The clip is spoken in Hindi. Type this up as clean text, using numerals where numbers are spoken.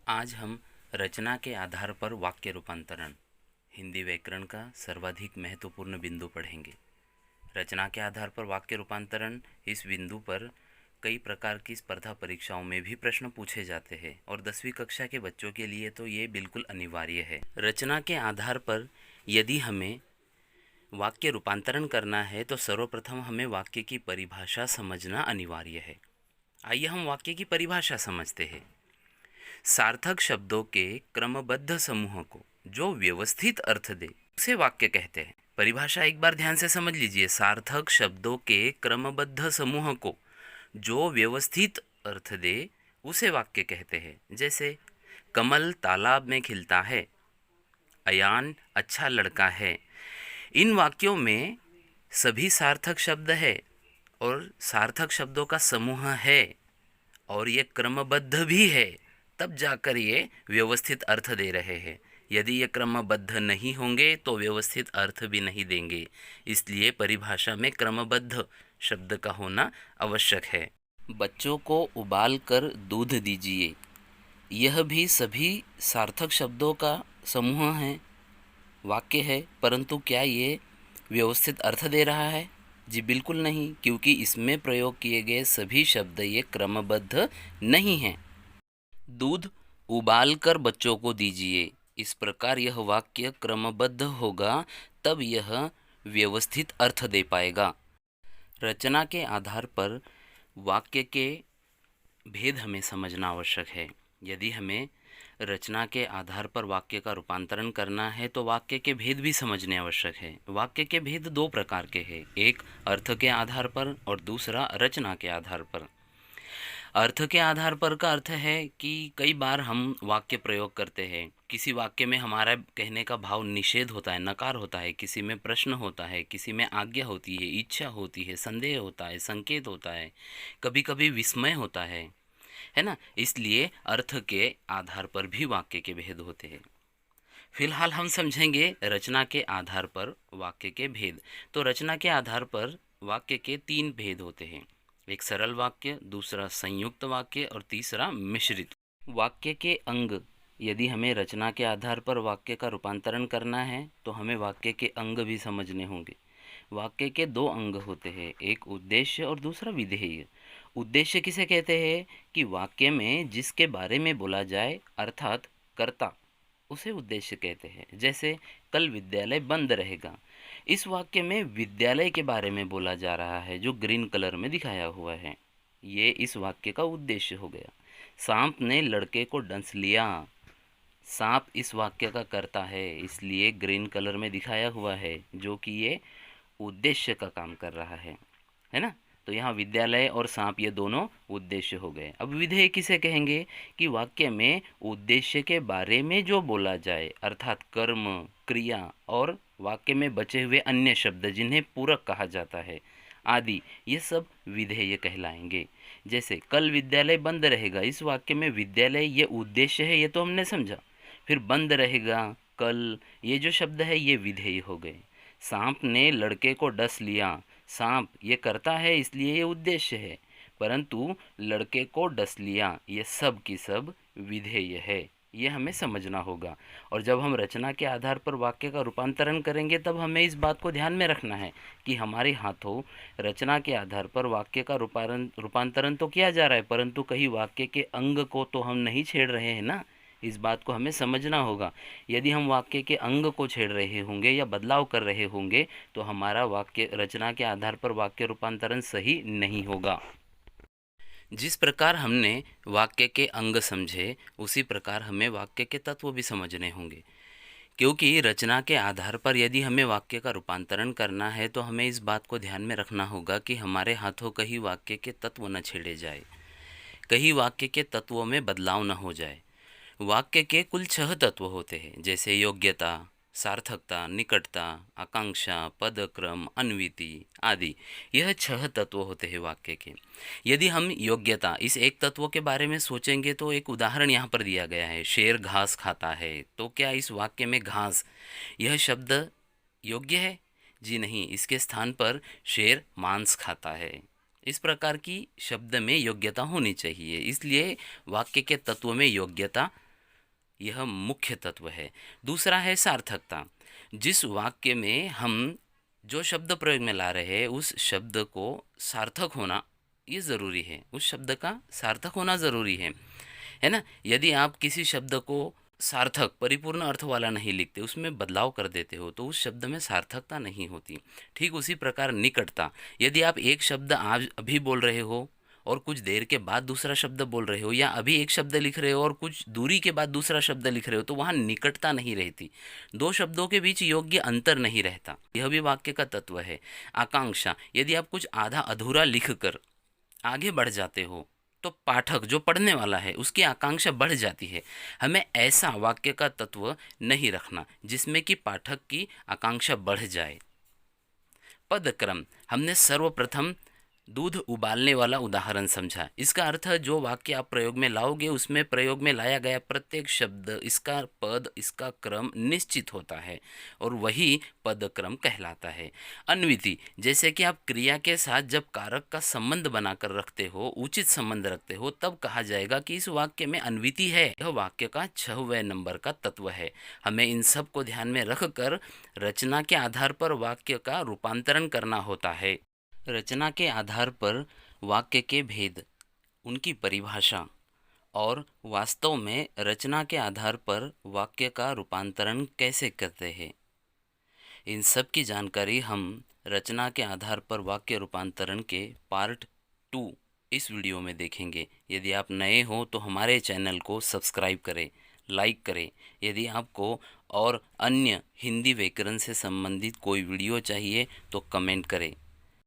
आज हम रचना के आधार पर वाक्य रूपांतरण हिंदी व्याकरण का सर्वाधिक महत्वपूर्ण बिंदु पढ़ेंगे। रचना के आधार पर वाक्य रूपांतरण इस बिंदु पर कई प्रकार की स्पर्धा परीक्षाओं में भी प्रश्न पूछे जाते हैं और 10वीं कक्षा के बच्चों के लिए तो ये बिल्कुल अनिवार्य है। रचना के आधार पर यदि हमें वाक्य रूपांतरण करना है तो सर्वप्रथम हमें वाक्य की परिभाषा समझना अनिवार्य है। आइए हम वाक्य की परिभाषा समझते हैं। सार्थक शब्दों के क्रमबद्ध समूह को जो व्यवस्थित अर्थ दे उसे वाक्य कहते हैं। परिभाषा एक बार ध्यान से समझ लीजिए। सार्थक शब्दों के क्रमबद्ध समूह को जो व्यवस्थित अर्थ दे उसे वाक्य कहते हैं। जैसे कमल तालाब में खिलता है, अयान अच्छा लड़का है। इन वाक्यों में सभी सार्थक शब्द है और सार्थक शब्दों का समूह है और ये क्रमबद्ध भी है, तब जाकर ये व्यवस्थित अर्थ दे रहे हैं। यदि ये क्रमबद्ध नहीं होंगे तो व्यवस्थित अर्थ भी नहीं देंगे। इसलिए परिभाषा में क्रमबद्ध शब्द का होना आवश्यक है। बच्चों को उबाल कर दूध दीजिए, यह भी सभी सार्थक शब्दों का समूह है, वाक्य है, परंतु क्या ये व्यवस्थित अर्थ दे रहा है? जी बिल्कुल नहीं, क्योंकि इसमें प्रयोग किए गए सभी शब्द ये क्रमबद्ध नहीं हैं। दूध उबाल कर बच्चों को दीजिए, इस प्रकार यह वाक्य क्रमबद्ध होगा, तब यह व्यवस्थित अर्थ दे पाएगा। रचना के आधार पर वाक्य के भेद हमें समझना आवश्यक है। यदि हमें रचना के आधार पर वाक्य का रूपांतरण करना है तो वाक्य के भेद भी समझने आवश्यक है। वाक्य के भेद दो प्रकार के हैं, एक अर्थ के आधार पर और दूसरा रचना के आधार पर। अर्थ के आधार पर का अर्थ है कि कई बार हम वाक्य प्रयोग करते हैं, किसी वाक्य में हमारा कहने का भाव निषेध होता है, नकार होता है, किसी में प्रश्न होता है, किसी में आज्ञा होती है, इच्छा होती है, संदेह होता है, संकेत होता है, कभी कभी विस्मय होता है ना। इसलिए अर्थ के आधार पर भी वाक्य के भेद होते हैं। फिलहाल हम समझेंगे रचना के आधार पर वाक्य के भेद। तो रचना के आधार पर वाक्य के तीन भेद होते हैं, एक सरल वाक्य, दूसरा संयुक्त वाक्य और तीसरा मिश्रित वाक्य के अंग। यदि हमें रचना के आधार पर वाक्य का रूपांतरण करना है तो हमें वाक्य के अंग भी समझने होंगे। वाक्य के दो अंग होते हैं, एक उद्देश्य और दूसरा विधेय। उद्देश्य किसे कहते हैं कि वाक्य में जिसके बारे में बोला जाए अर्थात कर्ता, उसे उद्देश्य कहते हैं। जैसे कल विद्यालय बंद रहेगा, इस वाक्य में विद्यालय के बारे में बोला जा रहा है जो ग्रीन कलर में दिखाया हुआ है, ये इस वाक्य का उद्देश्य हो गया। सांप ने लड़के को डंस लिया, सांप इस वाक्य का कर्ता है, इसलिए ग्रीन कलर में दिखाया हुआ है, जो कि ये उद्देश्य का काम कर रहा है ना। तो यहाँ विद्यालय और सांप ये दोनों उद्देश्य हो गए। अब विधेय किसे कहेंगे कि वाक्य में उद्देश्य के बारे में जो बोला जाए अर्थात कर्म, क्रिया और वाक्य में बचे हुए अन्य शब्द जिन्हें पूरक कहा जाता है आदि, ये सब विधेय कहलाएंगे। जैसे कल विद्यालय बंद रहेगा, इस वाक्य में विद्यालय ये उद्देश्य है, ये तो हमने समझा। फिर बंद रहेगा, कल, ये जो शब्द है ये विधेय हो गए। सांप ने लड़के को डस लिया, सांप ये करता है इसलिए ये उद्देश्य है, परंतु लड़के को डस लिया ये सब की सब विधेय है, ये हमें समझना होगा। और जब हम रचना के आधार पर वाक्य का रूपांतरण करेंगे तब हमें इस बात को ध्यान में रखना है कि हमारे हाथों रचना के आधार पर वाक्य का रूपांतरण तो किया जा रहा है, परंतु कहीं वाक्य के अंग को तो हम नहीं छेड़ रहे हैं ना। इस बात को हमें समझना होगा। यदि हम वाक्य के अंग को छेड़ रहे होंगे या बदलाव कर रहे होंगे तो हमारा वाक्य रचना के आधार पर वाक्य रूपांतरण सही नहीं होगा। जिस प्रकार हमने वाक्य के अंग समझे उसी प्रकार हमें वाक्य के तत्व भी समझने होंगे, क्योंकि रचना के आधार पर यदि हमें वाक्य का रूपांतरण करना है तो हमें इस बात को ध्यान में रखना होगा कि हमारे हाथों कहीं वाक्य के तत्व न छेड़े जाए, कहीं वाक्य के तत्वों में बदलाव न हो जाए। वाक्य के कुल 6 तत्व होते हैं, जैसे योग्यता, सार्थकता, निकटता, आकांक्षा, पदक्रम, अन्विति आदि। यह 6 तत्व होते हैं वाक्य के। यदि हम योग्यता इस एक तत्व के बारे में सोचेंगे तो एक उदाहरण यहाँ पर दिया गया है, शेर घास खाता है, तो क्या इस वाक्य में घास यह शब्द योग्य है? जी नहीं, इसके स्थान पर शेर मांस खाता है। इस प्रकार की शब्द में योग्यता होनी चाहिए, इसलिए वाक्य के तत्व में योग्यता यह मुख्य तत्व है। दूसरा है सार्थकता। जिस वाक्य में हम जो शब्द प्रयोग में ला रहे हैं उस शब्द को सार्थक होना ये ज़रूरी है, उस शब्द का सार्थक होना ज़रूरी है ना। यदि आप किसी शब्द को सार्थक परिपूर्ण अर्थ वाला नहीं लिखते, उसमें बदलाव कर देते हो, तो उस शब्द में सार्थकता नहीं होती। ठीक उसी प्रकार निकटता। यदि आप एक शब्द आज अभी बोल रहे हो और कुछ देर के बाद दूसरा शब्द बोल रहे हो, या अभी एक शब्द लिख रहे हो और कुछ दूरी के बाद दूसरा शब्द लिख रहे हो, तो वहाँ निकटता नहीं रहती, दो शब्दों के बीच योग्य अंतर नहीं रहता। यह भी वाक्य का तत्व है। आकांक्षा। यदि आप कुछ आधा अधूरा लिख कर आगे बढ़ जाते हो तो पाठक जो पढ़ने वाला है उसकी आकांक्षा बढ़ जाती है। हमें ऐसा वाक्य का तत्व नहीं रखना जिसमें कि पाठक की आकांक्षा बढ़ जाए। पदक्रम। हमने सर्वप्रथम दूध उबालने वाला उदाहरण समझा। इसका अर्थ है जो वाक्य आप प्रयोग में लाओगे उसमें प्रयोग में लाया गया प्रत्येक शब्द, इसका पद, इसका क्रम निश्चित होता है और वही पदक्रम कहलाता है। अन्विति। जैसे कि आप क्रिया के साथ जब कारक का संबंध बनाकर रखते हो, उचित संबंध रखते हो, तब कहा जाएगा कि इस वाक्य में अन्विति है। यह वाक्य का 6वें नंबर का तत्व है। हमें इन सब को ध्यान में रखकर रचना के आधार पर वाक्य का रूपांतरण करना होता है। रचना के आधार पर वाक्य के भेद, उनकी परिभाषा और वास्तव में रचना के आधार पर वाक्य का रूपांतरण कैसे करते हैं, इन सब की जानकारी हम रचना के आधार पर वाक्य रूपांतरण के पार्ट 2 इस वीडियो में देखेंगे। यदि आप नए हो तो हमारे चैनल को सब्सक्राइब करें, लाइक करें। यदि आपको और अन्य हिंदी व्याकरण से संबंधित कोई वीडियो चाहिए तो कमेंट करें।